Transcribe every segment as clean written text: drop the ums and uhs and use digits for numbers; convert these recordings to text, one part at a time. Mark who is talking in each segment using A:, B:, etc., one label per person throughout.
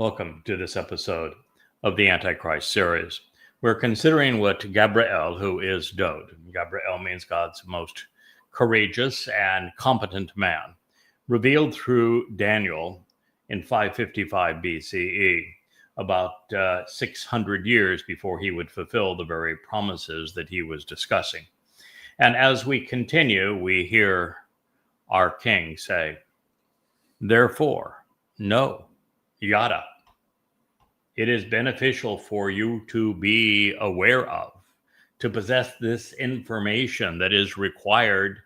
A: Welcome to this episode of the Antichrist series. We're considering what Gabriel, who is Dode, Gabriel means God's most courageous and competent man, revealed through Daniel in 555 BCE, about 600 years before he would fulfill the very promises that he was discussing. And as we continue, we hear our king say, therefore, know, yada. It is beneficial for you to be aware of, to possess this information that is required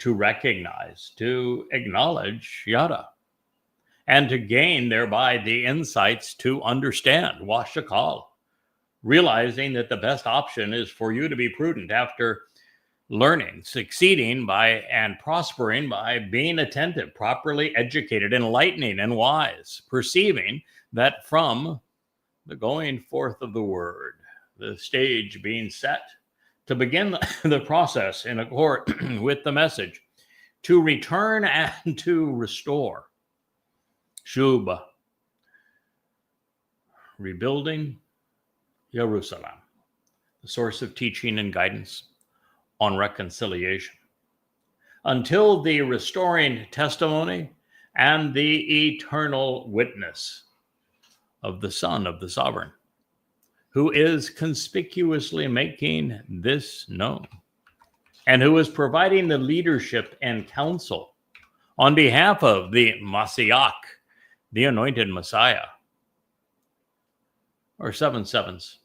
A: to recognize, to acknowledge, yada, and to gain thereby the insights to understand, washakal, realizing that the best option is for you to be prudent after learning, succeeding by and prospering by being attentive, properly educated, enlightening, and wise, perceiving that from the going forth of the word, the stage being set to begin the process in accord with the message, to return and to restore. Shub, rebuilding Jerusalem, the source of teaching and guidance on reconciliation, until the restoring testimony and the eternal witness of the Son of the Sovereign, who is conspicuously making this known, and who is providing the leadership and counsel on behalf of the Messiah, the anointed Messiah, or 7 sevens,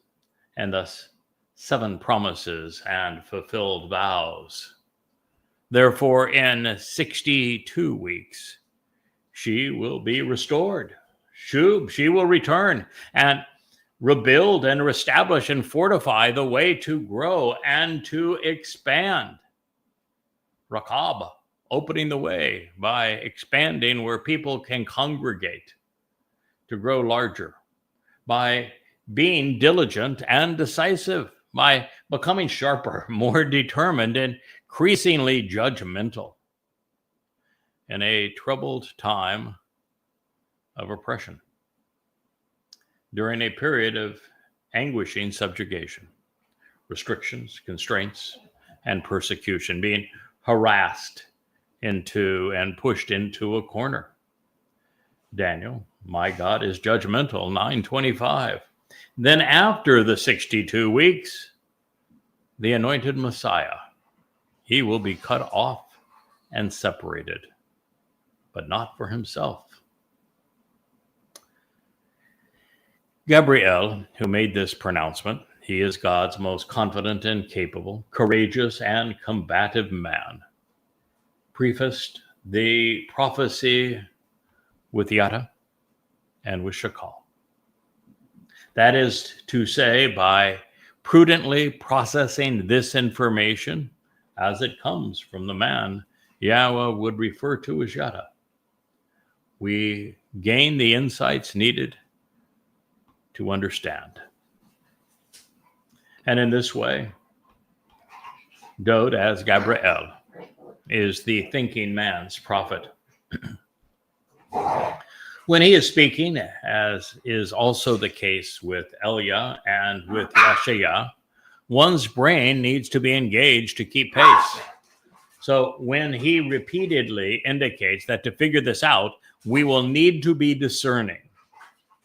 A: and thus 7 promises and fulfilled vows. Therefore, in 62 weeks, she will be restored. Shub, she will return and rebuild and reestablish and fortify the way to grow and to expand. Rakab, opening the way by expanding where people can congregate to grow larger, by being diligent and decisive, by becoming sharper, more determined, and increasingly judgmental in a troubled time of oppression, during a period of anguishing subjugation, restrictions, constraints, and persecution, being harassed into and pushed into a corner. Daniel, my God is judgmental, 9:25. Then after the 62 weeks, the anointed Messiah, he will be cut off and separated, but not for himself. Gabriel, who made this pronouncement, he is God's most confident and capable, courageous and combative man, prefaced the prophecy with yada and with shakal. That is to say, by prudently processing this information as it comes from the man Yahweh would refer to as yada, we gain the insights needed to understand. And in this way, Dode, as Gabriel, is the thinking man's prophet. When he is speaking, as is also the case with Elia and with Yeshaya, one's brain needs to be engaged to keep pace. So when he repeatedly indicates that to figure this out, we will need to be discerning,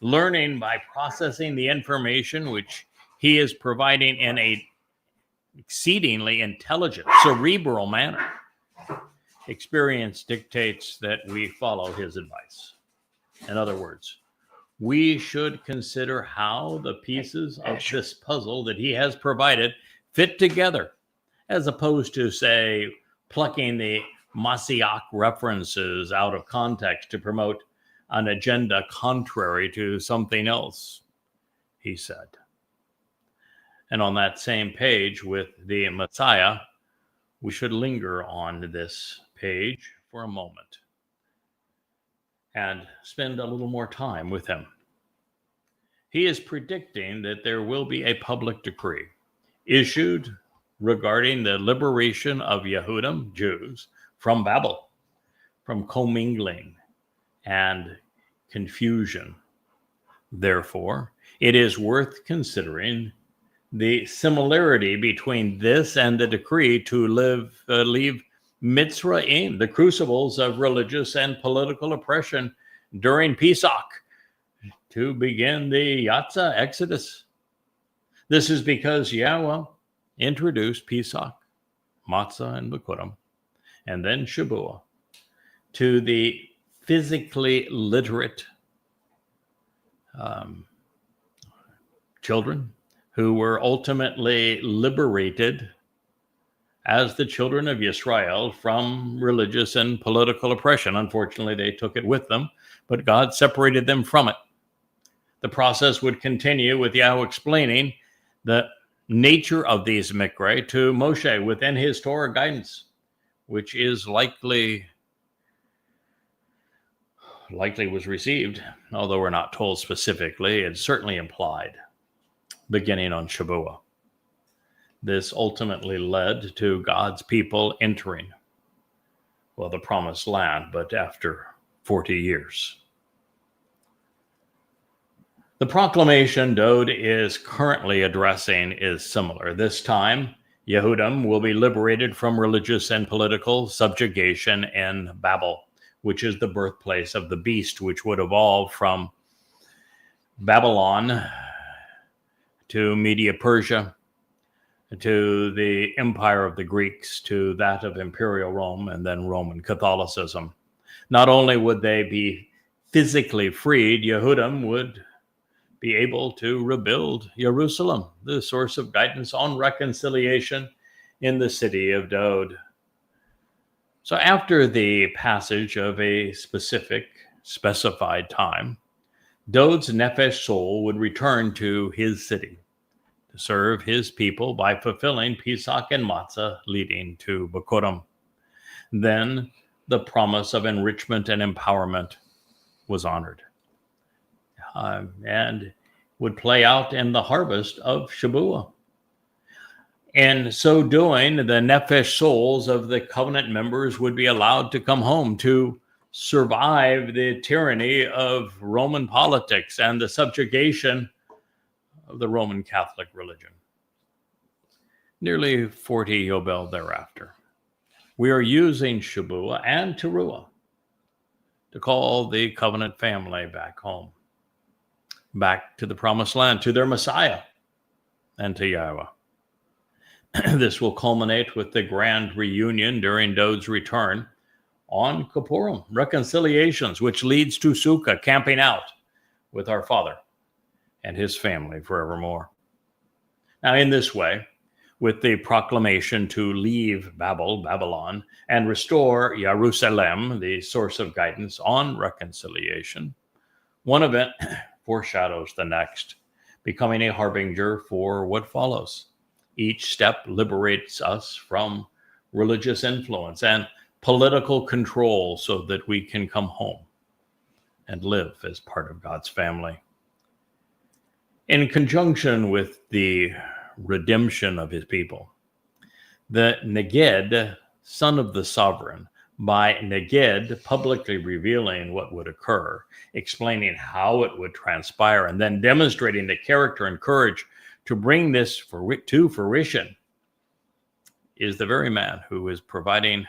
A: learning by processing the information which he is providing in a exceedingly intelligent, cerebral manner. Experience dictates that we follow his advice. In other words, we should consider how the pieces of this puzzle that he has provided fit together, as opposed to, say, plucking the Messiah references out of context to promote an agenda contrary to something else, he said. And on that same page with the Messiah, we should linger on this page for a moment and spend a little more time with him. He is predicting that there will be a public decree issued regarding the liberation of Yehudim, Jews, from Babel, from commingling and confusion, Therefore, it is worth considering the similarity between this and the decree to leave Mitzrayim, the crucibles of religious and political oppression during Pesach, to begin the Yatza Exodus. This is because Yahweh introduced Pesach, Matzah, and Bikurim, and then Shabuah to the physically literate children who were ultimately liberated as the children of Israel from religious and political oppression. Unfortunately, they took it with them, but God separated them from it. The process would continue with Yahweh explaining the nature of these Mikra to Moshe within his Torah guidance, which is likely was received, although we're not told specifically. It's certainly implied, beginning on Shabuah. This ultimately led to God's people entering, the promised land, but after 40 years. The proclamation Dowd is currently addressing is similar. This time, Yehudim will be liberated from religious and political subjugation in Babel, which is the birthplace of the beast, which would evolve from Babylon to Media Persia, to the empire of the Greeks, to that of Imperial Rome, and then Roman Catholicism. Not only would they be physically freed, Yehudim would be able to rebuild Jerusalem, the source of guidance on reconciliation in the city of Dowd. So after the passage of a specified time, Dowd's Nefesh soul would return to his city to serve his people by fulfilling Pesach and Matzah, leading to Bikurim. Then the promise of enrichment and empowerment was honored, and would play out in the harvest of Shabuah. In so doing, the Nefesh souls of the covenant members would be allowed to come home to survive the tyranny of Roman politics and the subjugation of the Roman Catholic religion. Nearly 40 Yobel thereafter, we are using Shabuah and Teruah to call the covenant family back home, back to the promised land, to their Messiah, and to Yahweh. This will culminate with the grand reunion during Dowd's return on Kippurim, reconciliations, which leads to Sukkah, camping out with our Father and his family forevermore. Now, in this way, with the proclamation to leave Babylon, and restore Jerusalem, the source of guidance on reconciliation, one event foreshadows the next, becoming a harbinger for what follows. Each step liberates us from religious influence and political control so that we can come home and live as part of God's family. In conjunction with the redemption of his people, the Neged, son of the sovereign, by Neged publicly revealing what would occur, explaining how it would transpire, and then demonstrating the character and courage to bring this to fruition, is the very man who is providing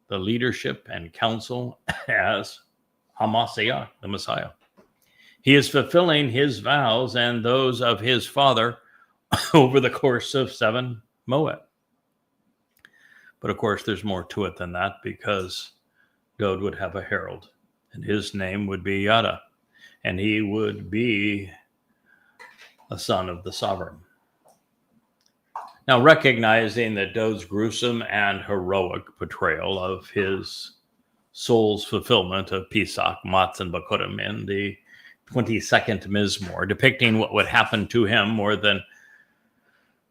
A: the leadership and counsel as Hamashiach, the Messiah. He is fulfilling his vows and those of his father over the course of 7 Moed. But of course, there's more to it than that, because Dowd would have a herald, and his name would be Yada, and he would be a son of the sovereign. Now, recognizing that Dowd's gruesome and heroic portrayal of his soul's fulfillment of Pesach, Matzah, and Bikurim in the 22nd Mizmor, depicting what would happen to him more than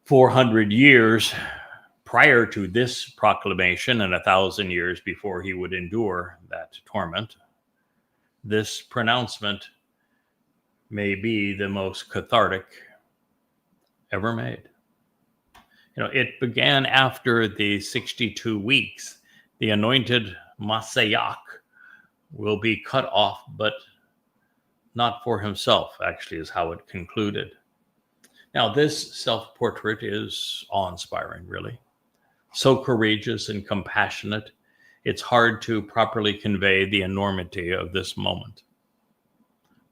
A: 400 years prior to this proclamation and 1,000 years before he would endure that torment, this pronouncement may be the most cathartic ever made. It began after the 62 weeks. The anointed Mashiach will be cut off, but not for himself, actually, is how it concluded. Now, this self-portrait is awe-inspiring, really. So courageous and compassionate, it's hard to properly convey the enormity of this moment.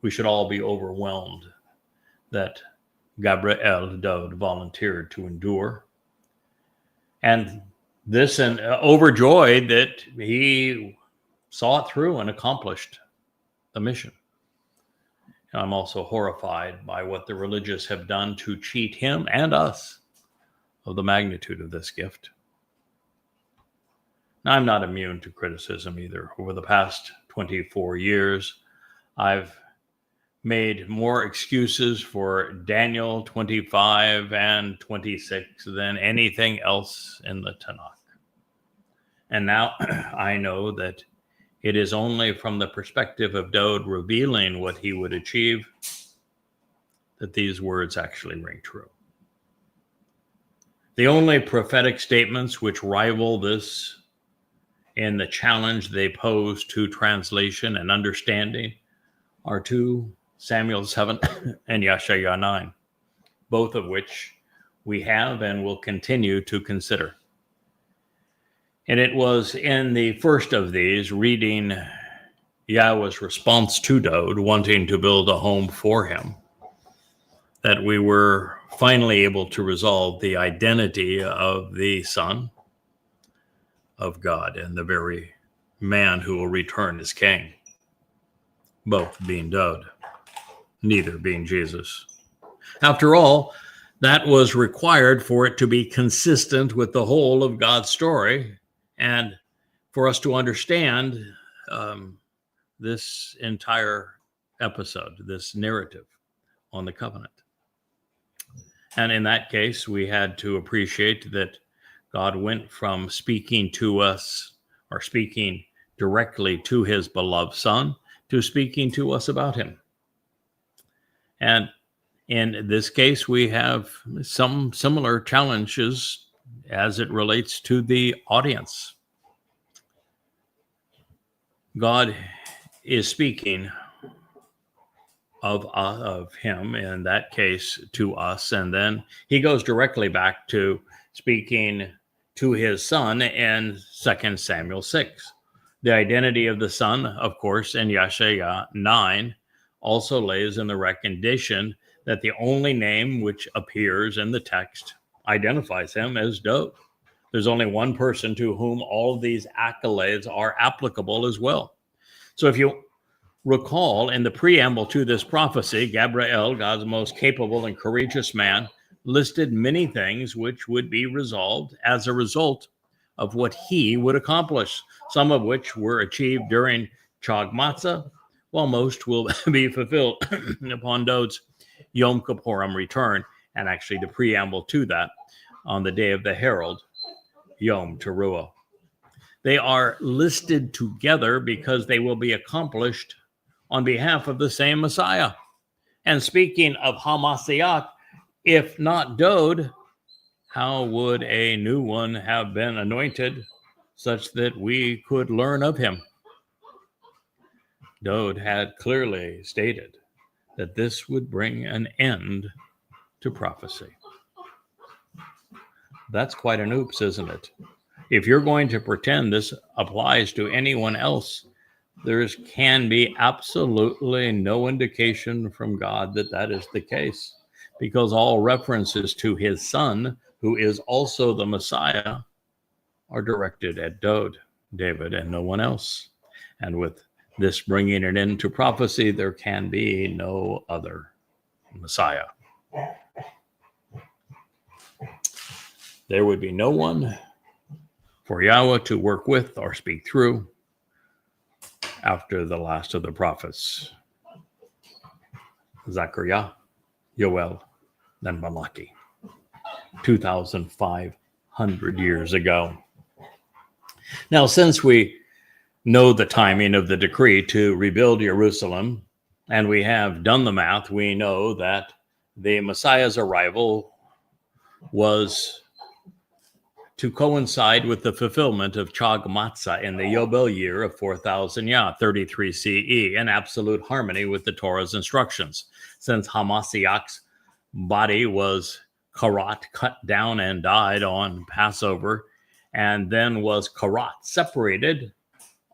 A: We should all be overwhelmed that Gabriel Dowd volunteered to endure. And this, and overjoyed that he saw it through and accomplished the mission. And I'm also horrified by what the religious have done to cheat him and us of the magnitude of this gift. Now, I'm not immune to criticism either. Over the past 24 years, I've made more excuses for Daniel 25 and 26 than anything else in the Tanakh. And now I know that it is only from the perspective of Dowd revealing what he would achieve that these words actually ring true. The only prophetic statements which rival this in the challenge they pose to translation and understanding are 2 Samuel 7 and Yeshaya 9, both of which we have and will continue to consider. And it was in the first of these, reading Yahweh's response to Dowd, wanting to build a home for him, that we were finally able to resolve the identity of the Son of God and the very man who will return as king, both being Dowd, neither being Jesus. After all, that was required for it to be consistent with the whole of God's story and for us to understand this entire episode, this narrative on the covenant. And in that case, we had to appreciate that God went from speaking to us or speaking directly to his beloved Son to speaking to us about him. And in this case, we have some similar challenges as it relates to the audience. God is speaking of him, in that case, to us, and then he goes directly back to speaking to his Son in 2 Samuel 6. The identity of the Son, of course, in Yeshaya 9, also lays in the recognition that the only name which appears in the text identifies him as Dowd. There's only one person to whom all of these accolades are applicable as well. So if you recall, in the preamble to this prophecy, Gabriel, God's most capable and courageous man, listed many things which would be resolved as a result of what he would accomplish, some of which were achieved during Chag Matzah, while most will be fulfilled upon Dowd's Yom Kippurim return, and actually the preamble to that on the day of the Herald, Yom Teruah. They are listed together because they will be accomplished on behalf of the same Messiah. And speaking of HaMashiach, if not Dowd, how would a new one have been anointed such that we could learn of him? Dowd had clearly stated that this would bring an end to prophecy. That's quite an oops, isn't it? If you're going to pretend this applies to anyone else, there can be absolutely no indication from God that that is the case, because all references to his Son, who is also the Messiah, are directed at Dowd, David, and no one else. And with this bringing it into prophecy, there can be no other Messiah. There would be no one for Yahweh to work with or speak through after the last of the prophets, Zechariah, Yoel, then Malachi, 2,500 years ago. Now, since we know the timing of the decree to rebuild Jerusalem, and we have done the math, we know that the Messiah's arrival was to coincide with the fulfillment of Chag Matzah in the Yobel year of 4000 33 CE, in absolute harmony with the Torah's instructions. Since Hamashiach's body was karat, cut down and died on Passover, and then was karat, separated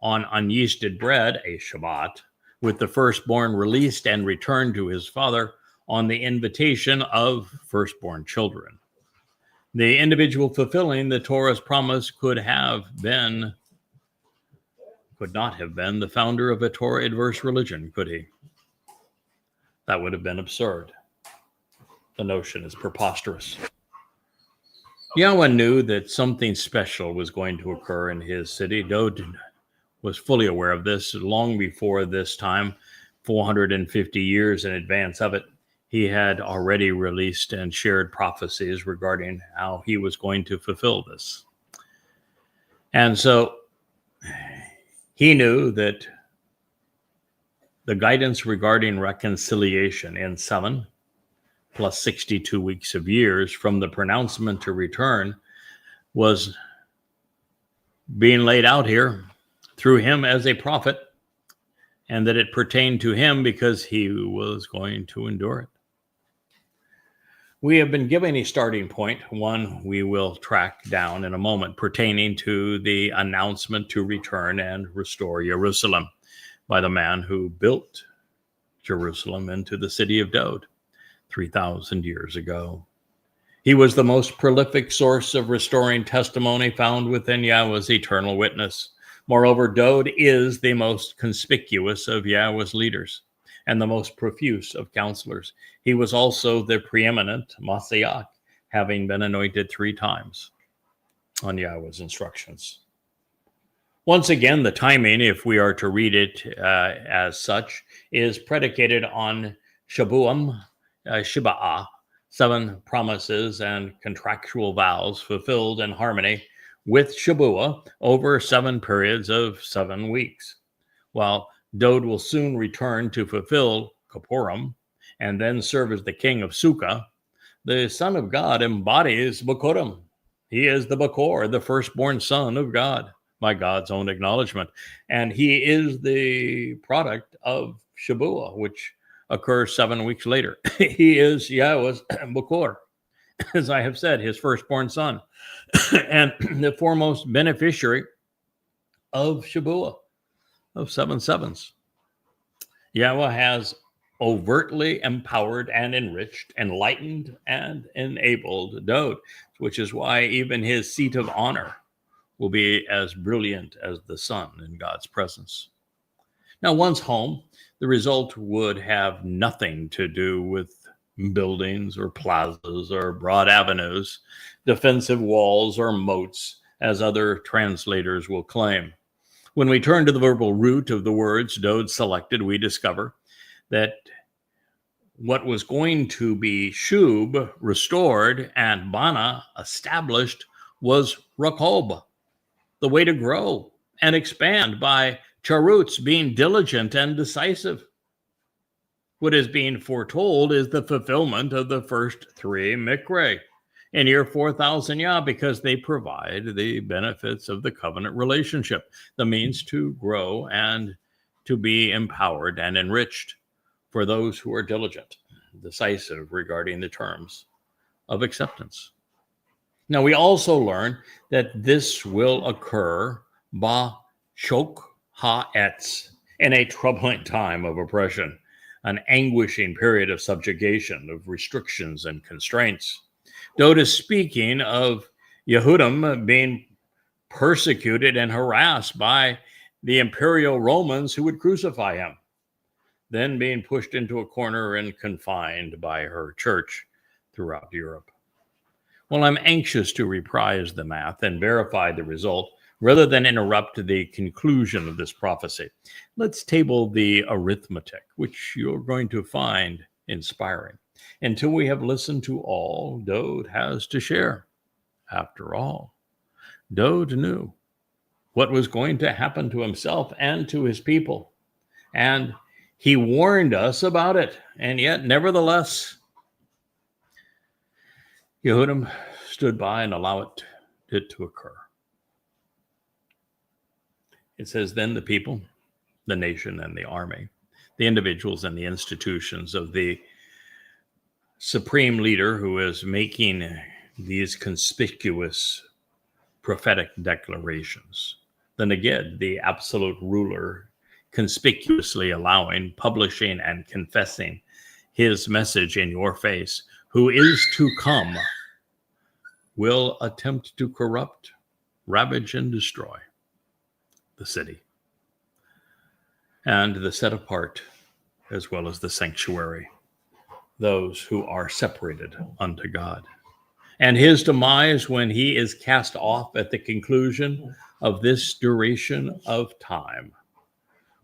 A: on unyeasted bread, a Shabbat, with the firstborn released and returned to his father on the invitation of firstborn children. The individual fulfilling the Torah's promise could not have been the founder of a Torah-adverse religion, could he? That would have been absurd. The notion is preposterous. Yahweh knew that something special was going to occur in his city. Dowd was fully aware of this long before this time, 450 years in advance of it. He had already released and shared prophecies regarding how he was going to fulfill this. And so he knew that the guidance regarding reconciliation in 7 plus 62 weeks of years from the pronouncement to return was being laid out here through him as a prophet, and that it pertained to him because he was going to endure it. We have been given a starting point, one we will track down in a moment, pertaining to the announcement to return and restore Jerusalem by the man who built Jerusalem into the city of Dowd 3,000 years ago. He was the most prolific source of restoring testimony found within Yahweh's eternal witness. Moreover, Dowd is the most conspicuous of Yahweh's leaders and the most profuse of counselors. He was also the preeminent Mashiach, having been anointed 3 times on Yahweh's instructions. Once again, the timing, if we are to read it as such, is predicated on Shabuam, Shiba'ah, 7 promises and contractual vows fulfilled in harmony with Shabuah over 7 periods of 7 weeks. While Dowd will soon return to fulfill Kippurim and then serve as the king of Sukkah, the Son of God embodies Bikurim. He is the Bakor, the firstborn son of God, by God's own acknowledgement. And he is the product of Shabuah, which occurs 7 weeks later. He is Yahweh's Bakor, as I have said, his firstborn son, and the foremost beneficiary of Shabuah, of 7 sevens. Yahweh has overtly empowered and enriched, enlightened, and enabled Dowd, which is why even his seat of honor will be as brilliant as the sun in God's presence. Now, once home, the result would have nothing to do with buildings or plazas or broad avenues, defensive walls or moats, as other translators will claim. When we turn to the verbal root of the words Dowd selected, we discover that what was going to be Shub, restored, and Bana, established, was Rakob, the way to grow and expand by Charutz, being diligent and decisive. What is being foretold is the fulfillment of the first 3 Mikre in year 4000 because they provide the benefits of the covenant relationship, the means to grow and to be empowered and enriched for those who are diligent, decisive regarding the terms of acceptance. Now, we also learn that this will occur ba chok ha'etz, in a troubling time of oppression, an anguishing period of subjugation, of restrictions and constraints. Dowd is speaking of Yehudim being persecuted and harassed by the imperial Romans who would crucify him, then being pushed into a corner and confined by her church throughout Europe. Well, I'm anxious to reprise the math and verify the result rather than interrupt the conclusion of this prophecy. Let's table the arithmetic, which you're going to find inspiring, until we have listened to all Dowd has to share. After all, Dowd knew what was going to happen to himself and to his people, and he warned us about it, and yet, nevertheless, Yehudim stood by and allowed it it to occur. It says, then the people, the nation, and the army, the individuals and the institutions of the supreme leader who is making these conspicuous prophetic declarations. The Neged, the absolute ruler, conspicuously allowing, publishing, and confessing his message in your face, who is to come, will attempt to corrupt, ravage, and destroy the city and the set apart, as well as the sanctuary, those who are separated unto God. And his demise, when he is cast off at the conclusion of this duration of time,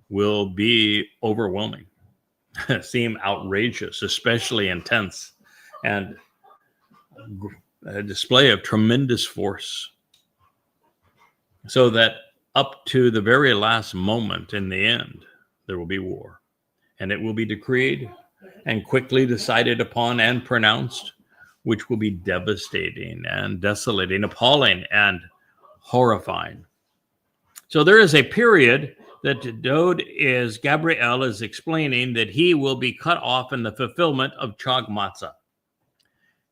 A: will be overwhelming, seem outrageous, especially intense, and a display of tremendous force. So that up to the very last moment in the end, there will be war. And it will be decreed and quickly decided upon and pronounced, which will be devastating and desolating, appalling and horrifying. So there is a period that Gabriel is explaining that he will be cut off in the fulfillment of Chag Matzah,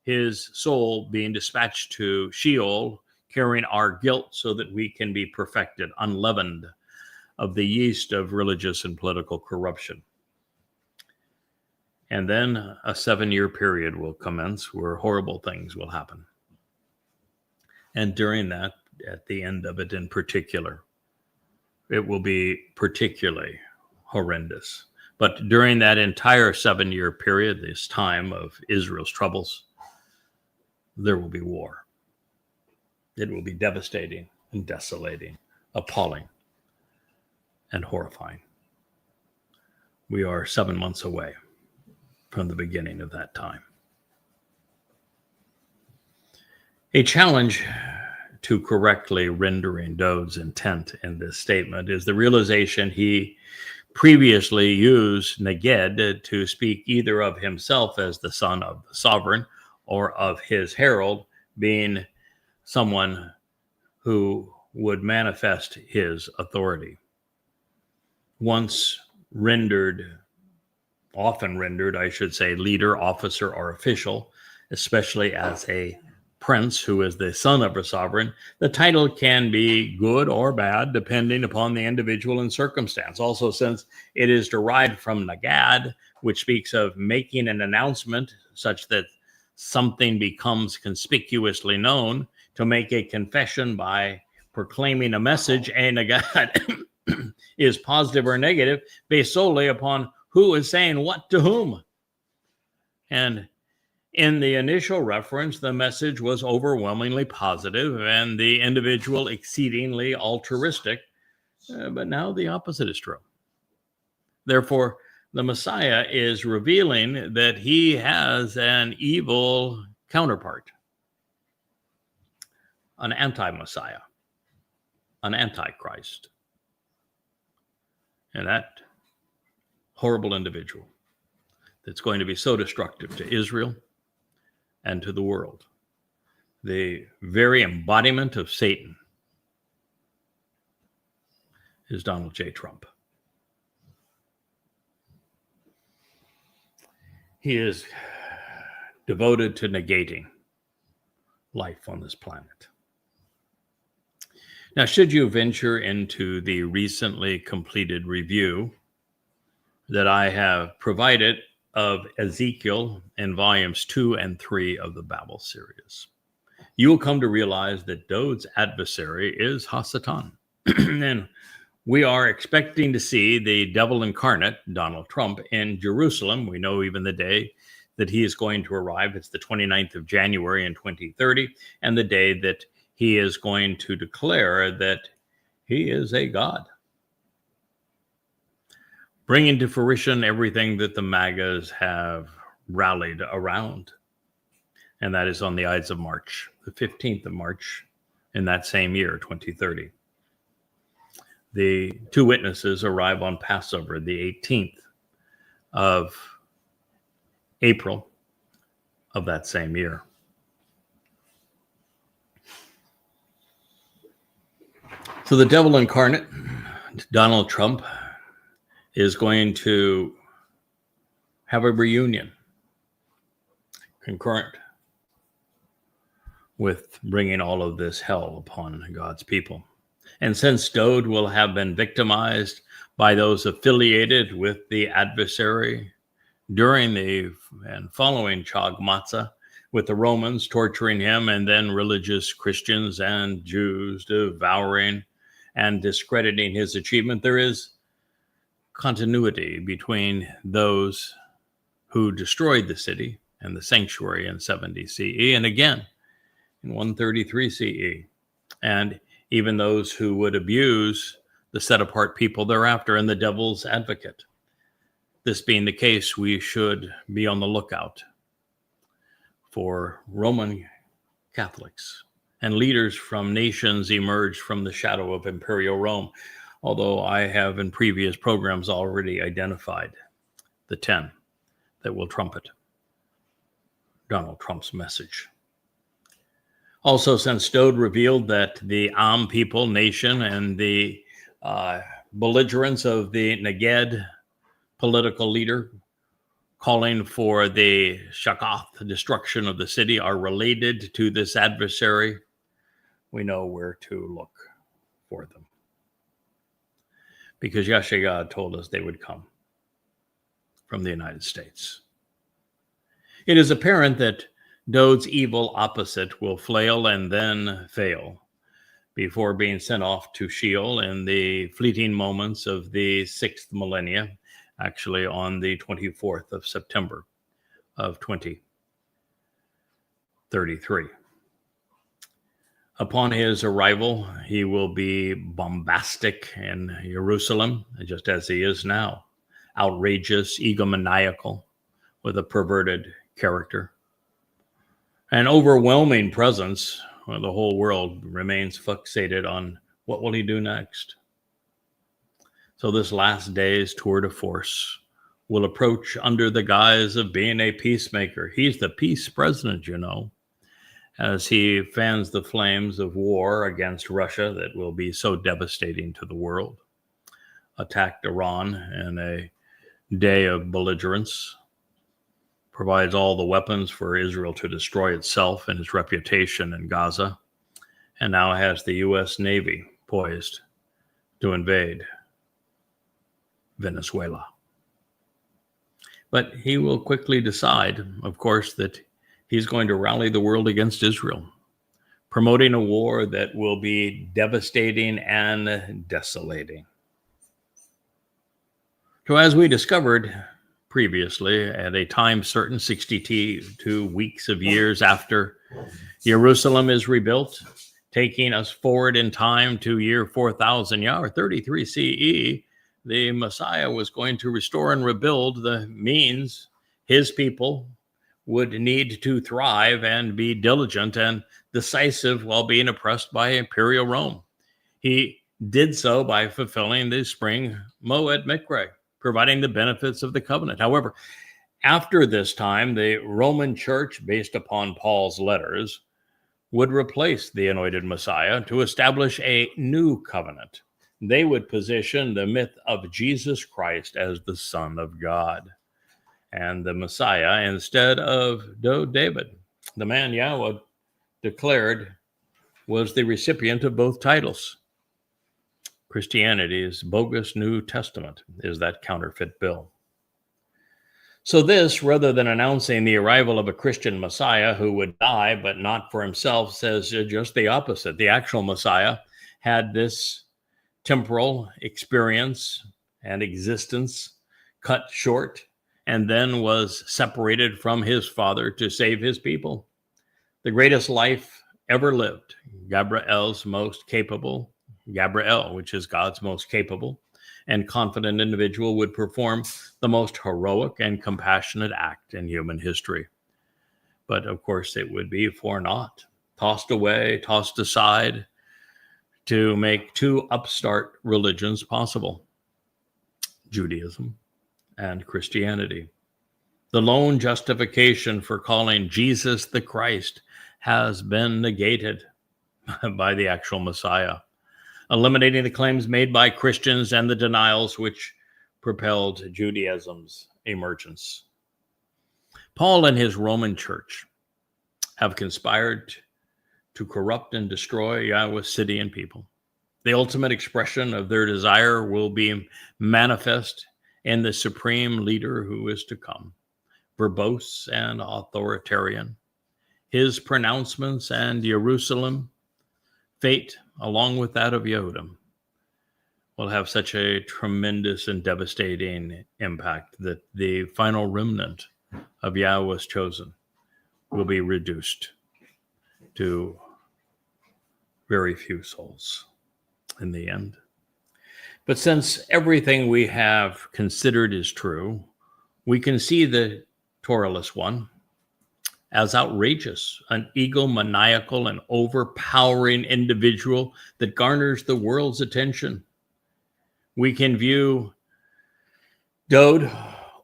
A: his soul being dispatched to Sheol, carrying our guilt so that we can be perfected, unleavened of the yeast of religious and political corruption. And then a 7-year period will commence where horrible things will happen. And during that, at the end of it in particular, it will be particularly horrendous. But during that entire 7-year period, this time of Israel's troubles, there will be war. It will be devastating and desolating, appalling and horrifying. We are 7 months away from the beginning of that time. A challenge to correctly rendering Dode's intent in this statement is the realization he previously used Neged to speak either of himself as the son of the sovereign or of his herald being someone who would manifest his authority. Often rendered, I should say, leader, officer, or official, especially as a prince who is the son of a sovereign, the title can be good or bad depending upon the individual and circumstance. Also, since it is derived from Nagad, which speaks of making an announcement such that something becomes conspicuously known, to make a confession by proclaiming a message, a Nagad is positive or negative based solely upon who is saying what to whom. And in the initial reference, the message was overwhelmingly positive and the individual exceedingly altruistic. But now the opposite is true. Therefore, the Messiah is revealing that he has an evil counterpart, an anti-Messiah, an antichrist. And that horrible individual that's going to be so destructive to Israel and to the world, the very embodiment of Satan, is Donald J. Trump. He is devoted to negating life on this planet. Now, should you venture into the recently completed review that I have provided of Ezekiel in volumes 2 and 3 of the Babel series, you will come to realize that Dode's adversary is Hasatan. And we are expecting to see the devil incarnate, Donald Trump, in Jerusalem. We know even the day that he is going to arrive. It's the 29th of January in 2030, and the day that he is going to declare that he is a god, bringing to fruition everything that the MAGAs have rallied around. And that is on the Ides of March, the 15th of March in that same year, 2030. The two witnesses arrive on Passover, the 18th of April of that same year. So the devil incarnate, Donald Trump, is going to have a reunion concurrent with bringing all of this hell upon God's people. And since Dowd will have been victimized by those affiliated with the adversary during the and following Chag Matzah, with the Romans torturing him and then religious Christians and Jews devouring and discrediting his achievement, there is continuity between those who destroyed the city and the sanctuary in 70 CE, and again in 133 CE, and even those who would abuse the set-apart people thereafter and the devil's advocate. This being the case, we should be on the lookout for Roman Catholics and leaders from nations emerged from the shadow of Imperial Rome, although I have in previous programs already identified the 10 that will trumpet Donald Trump's message. Also, since Dowd revealed that the Am people, nation, and the belligerents of the Neged political leader calling for the Shakath, the destruction of the city, are related to this adversary, we know where to look for them. Because Yeshua told us they would come from the United States. It is apparent that Dowd's evil opposite will flail and then fail before being sent off to Sheol in the fleeting moments of the 6th millennia, actually on the 24th of September of 2033. Upon his arrival, he will be bombastic in Jerusalem, just as he is now, outrageous, egomaniacal, with a perverted character. An overwhelming presence, where the whole world remains fixated on what will he do next. So this last day's tour de force will approach under the guise of being a peacemaker. He's the peace president, you know, as he fans the flames of war against Russia that will be so devastating to the world. Attacked Iran in a day of belligerence, provides all the weapons for Israel to destroy itself and its reputation in Gaza, and now has the U.S. Navy poised to invade Venezuela. But he will quickly decide, of course, that he's going to rally the world against Israel, promoting a war that will be devastating and desolating. So as we discovered previously, at a time certain, 62 weeks of years after Jerusalem is rebuilt, taking us forward in time to year 4000 or 33 CE, the Messiah was going to restore and rebuild the means his people would need to thrive and be diligent and decisive while being oppressed by Imperial Rome. He did so by fulfilling the spring Moed Mikre, providing the benefits of the covenant. However, after this time, the Roman Church, based upon Paul's letters, would replace the anointed Messiah to establish a new covenant. They would position the myth of Jesus Christ as the Son of God and the Messiah instead of David, the man Yahweh declared was the recipient of both titles. Christianity's bogus New Testament is that counterfeit bill. So this, rather than announcing the arrival of a Christian Messiah who would die, but not for himself, says just the opposite. The actual Messiah had this temporal experience and existence cut short and then was separated from his Father to save his people. The greatest life ever lived, Gabriel, which is God's most capable and confident individual, would perform the most heroic and compassionate act in human history. But of course, it would be for naught, tossed away, tossed aside to make two upstart religions possible, Judaism and Christianity. The lone justification for calling Jesus the Christ has been negated by the actual Messiah. eliminating the claims made by Christians and the denials which propelled Judaism's emergence. Paul and his Roman church have conspired to corrupt and destroy Yahweh's city and people. The ultimate expression of their desire will be manifest in the supreme leader who is to come, verbose and authoritarian. His pronouncements and Jerusalem fate, along with that of Yehudim, will have such a tremendous and devastating impact that the final remnant of Yahweh's chosen will be reduced to very few souls in the end. But since everything we have considered is true, we can see the Torahless one as outrageous, an egomaniacal and overpowering individual that garners the world's attention. We can view Dowd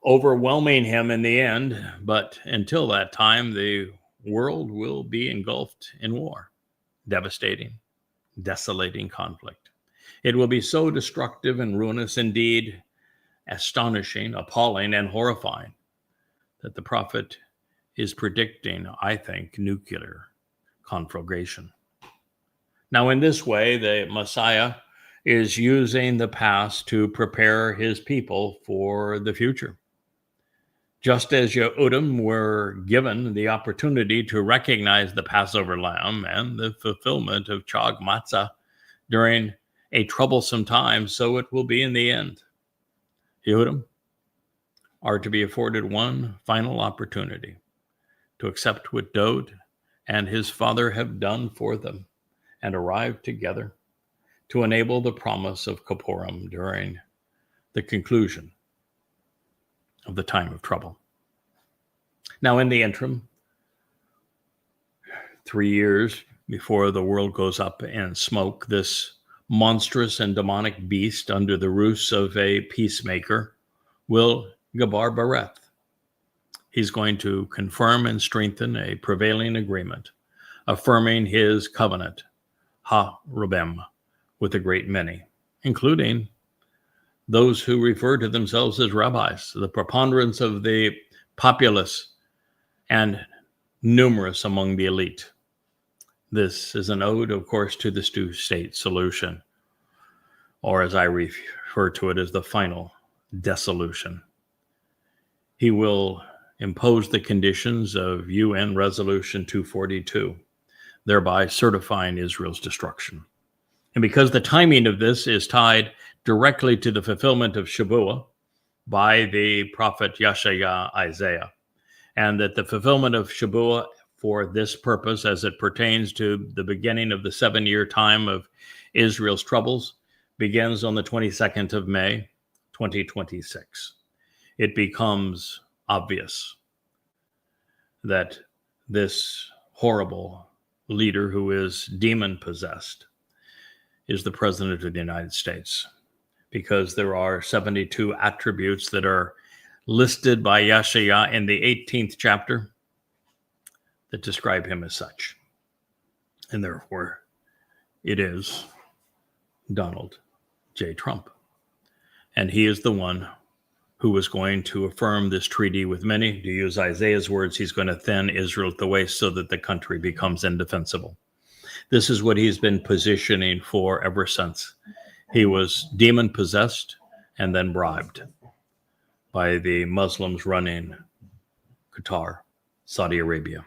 A: overwhelming him in the end, but until that time, the world will be engulfed in war, devastating, desolating conflict. It will be so destructive and ruinous, indeed astonishing, appalling, and horrifying, that the prophet is predicting, I think, nuclear conflagration. Now, in this way, the Messiah is using the past to prepare his people for the future. Just as Yehudim were given the opportunity to recognize the Passover lamb and the fulfillment of Chag Matzah during a troublesome time, so it will be in the end. Yehudim are to be afforded one final opportunity to accept what Dowd and his father have done for them and arrive together to enable the promise of Kippurim during the conclusion of the time of trouble. Now, in the interim, 3 years before the world goes up in smoke, this monstrous and demonic beast under the ruse of a peacemaker will Gabar Bareth. He's going to confirm and strengthen a prevailing agreement, affirming his covenant, Ha-Rubim, with a great many, including those who refer to themselves as rabbis, the preponderance of the populace, and numerous among the elite. This is an ode, of course, to the two-state solution, or as I refer to it as the final dissolution. He will impose the conditions of UN Resolution 242, thereby certifying Israel's destruction. And because the timing of this is tied directly to the fulfillment of Shavuot by the prophet Yeshaya Isaiah, and that the fulfillment of Shavuot for this purpose, as it pertains to the beginning of the 7-year time of Israel's troubles, begins on the 22nd of May, 2026. It becomes obvious that this horrible leader who is demon-possessed is the President of the United States, because there are 72 attributes that are listed by Yeshaya in the 18th chapter that describe him as such. And therefore, it is Donald J. Trump. And he is the one who is going to affirm this treaty with many. To use Isaiah's words, he's going to thin Israel at the waist so that the country becomes indefensible. This is what he's been positioning for ever since he was demon-possessed and then bribed by the Muslims running Qatar, Saudi Arabia,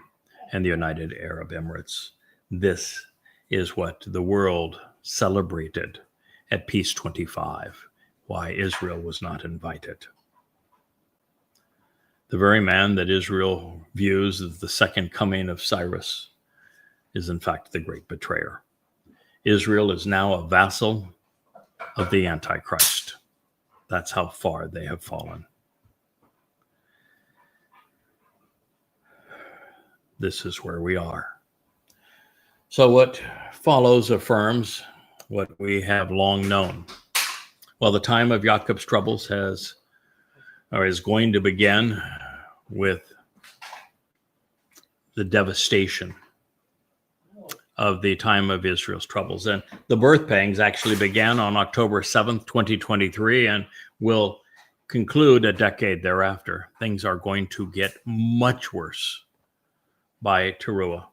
A: and the United Arab Emirates. This is what the world celebrated at Peace 25, why Israel was not invited. The very man that Israel views as the second coming of Cyrus is in fact the great betrayer. Israel is now a vassal of the Antichrist. That's how far they have fallen. This is where we are. So what follows affirms what we have long known. Well, the time of Jacob's troubles is going to begin with the devastation of the time of Israel's troubles. And the birth pangs actually began on October 7th, 2023, and will conclude a decade thereafter. Things are going to get much worse by Teruah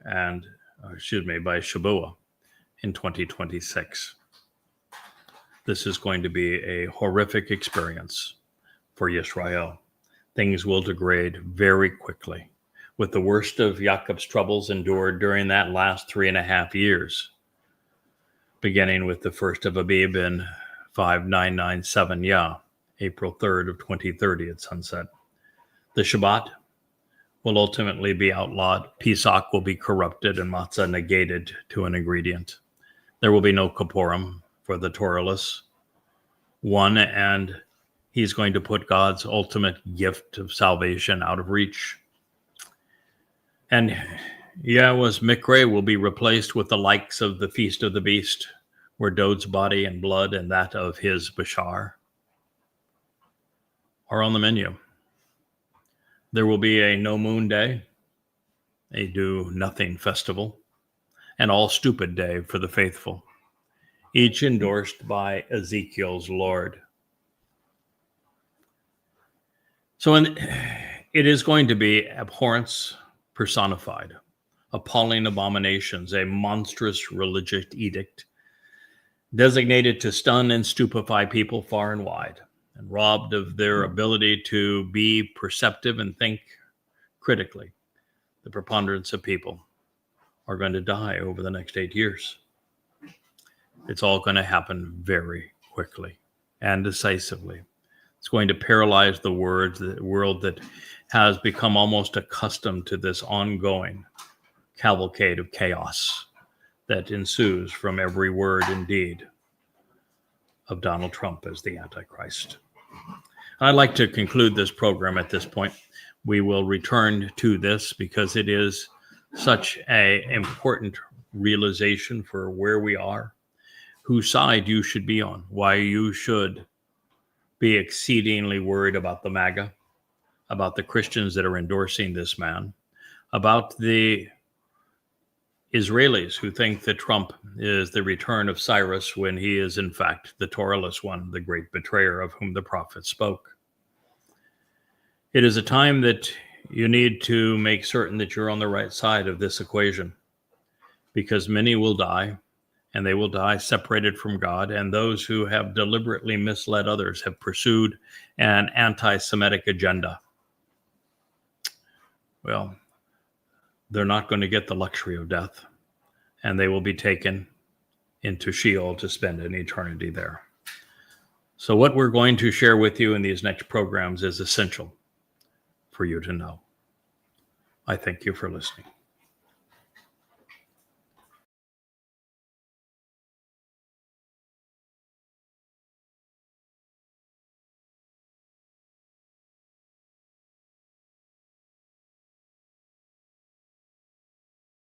A: by Shabuah in 2026. This is going to be a horrific experience for Yisrael. Things will degrade very quickly, with the worst of Jacob's troubles endured during that last 3.5 years, beginning with the first of Abib in 5997 April 3rd of 2030 at sunset. The Shabbat will ultimately be outlawed. Pesach will be corrupted and matzah negated to an ingredient. There will be no Kippurim for the Torahless one, and he's going to put God's ultimate gift of salvation out of reach. And Yahweh's Mikre will be replaced with the likes of the Feast of the Beast, where Dod's body and blood and that of his Bashar are on the menu. There will be a no moon day, a do nothing festival, an all stupid day for the faithful, each endorsed by Ezekiel's Lord. So it is going to be abhorrence personified, appalling abominations, a monstrous religious edict designated to stun and stupefy people far and wide, and robbed of their ability to be perceptive and think critically. The preponderance of people are going to die over the next 8 years. It's all going to happen very quickly and decisively. It's going to paralyze the world that has become almost accustomed to this ongoing cavalcade of chaos that ensues from every word and deed of Donald Trump as the Antichrist. I'd like to conclude this program at this point. We will return to this because it is such an important realization for where we are, whose side you should be on, why you should be exceedingly worried about the MAGA, about the Christians that are endorsing this man, about the Israelis who think that Trump is the return of Cyrus when he is in fact the Torahless one, the great betrayer of whom the prophet spoke. It is a time that you need to make certain that you're on the right side of this equation, because many will die, and they will die separated from God, and those who have deliberately misled others have pursued an anti-Semitic agenda. Well, they're not going to get the luxury of death, and they will be taken into Sheol to spend an eternity there. So what we're going to share with you in these next programs is essential for you to know. I thank you for listening.